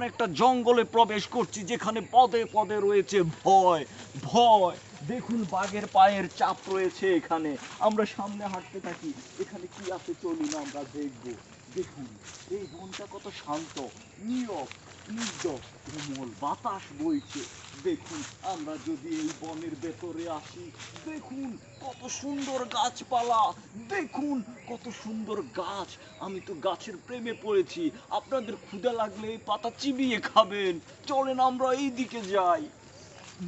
একটা জঙ্গলে প্রবেশ করছি যেখানে পদে পদে রয়েছে ভয় ভয়। দেখুন বাঘের পায়ের চাপ রয়েছে এখানে। আমরা সামনে হাঁটতে থাকি, এখানে কি আছে চলুন আমরা দেখব। দেখুন এই বনটা কত শান্ত, নীরব, স্নিগ্ধ, কোমল বাতাস বইছে। দেখুন আমরা যদি এই বনের ভেতরে আসি, দেখুন কত সুন্দর গাছপালা, দেখুন কত সুন্দর গাছ। আমি তো গাছের প্রেমে পড়েছি। আপনাদের ক্ষুধা লাগলে এই পাতা চিবিয়ে খাবেন। চলেন আমরা এই দিকে যাই।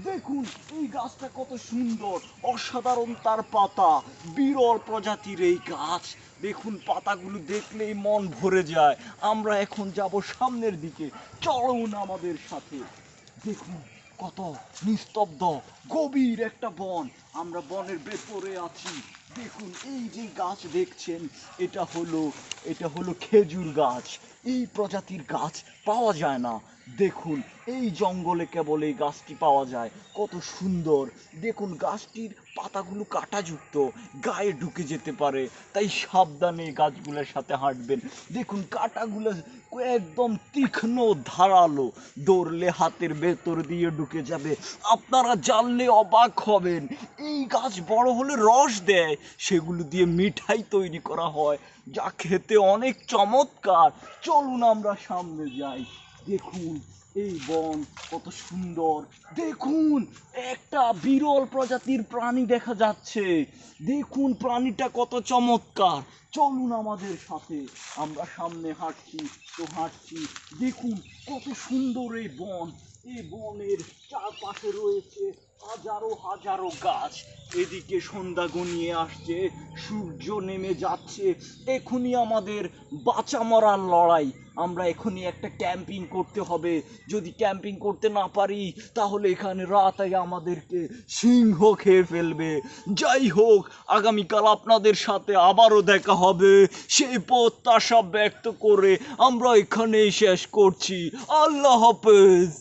দেখুন এই গাছটা কত সুন্দর, অসাধারণ তার পাতা, বিরল প্রজাতির এই গাছ। দেখুন পাতাগুলো দেখলেই মন ভরে যায়। আমরা এখন যাব সামনের দিকে, চলুন আমাদের সাথে। দেখুন কত নিস্তব্ধ, গভীর একটা বন। আমরা বনের ভেতরে আছি। দেখুন এই যে গাছ দেখছেন, এটা হলো খেজুর গাছ। এই প্রজাতির গাছ পাওয়া যায় না। দেখুন এই জঙ্গলে কেবল এই গাছটি পাওয়া যায়। কত সুন্দর। দেখুন গাছটির পাতাগুলো কাঁটাযুক্ত, গায়ে ঢুকে যেতে পারে, তাই সাবধানে গাছগুলোর সাথে হাঁটবেন। দেখুন কাঁটাগুলো একদম তীক্ষ্ণ, ধারালো, দৌড়লে হাতের ভেতর দিয়ে ঢুকে যাবে। আপনারা জানলে অবাক হবেন। এই গাছ বড় হলে রস দেয়, সেগুলো দিয়ে মিঠাই তৈরি করা হয়, যা খেতে অনেক চমৎকার। চলুন আমরা সামনে যাই। দেখুন এই বন কত সুন্দর। দেখুন একটা বিরল প্রজাতির প্রাণী দেখা যাচ্ছে। দেখুন প্রাণীটা কত চমৎকার। চলুন আমাদের সাথে। আমরা সামনে হাঁটছি। দেখুন কত সুন্দর এই বন। এই বনের চারপাশে রয়েছে হাজারো হাজারো গাছ। এদিকে সন্ধ্যা ঘনিয়ে আসছে, সূর্য নেমে যাচ্ছে। এখনই আমাদের বাঁচা মরার লড়াই। আমরা এখনই একটা ক্যাম্পিং করতে হবে। যদি ক্যাম্পিং করতে না পারি তাহলে এখানে রাতে আমাদেরকে সিংহ খেয়ে ফেলবে। যাই হোক, আগামীকাল আপনাদের সাথে আবারও দেখা হবে, সেই প্রত্যাশা ব্যক্ত করে আমরা এখানেই শেষ করছি। আল্লাহ হাফেজ।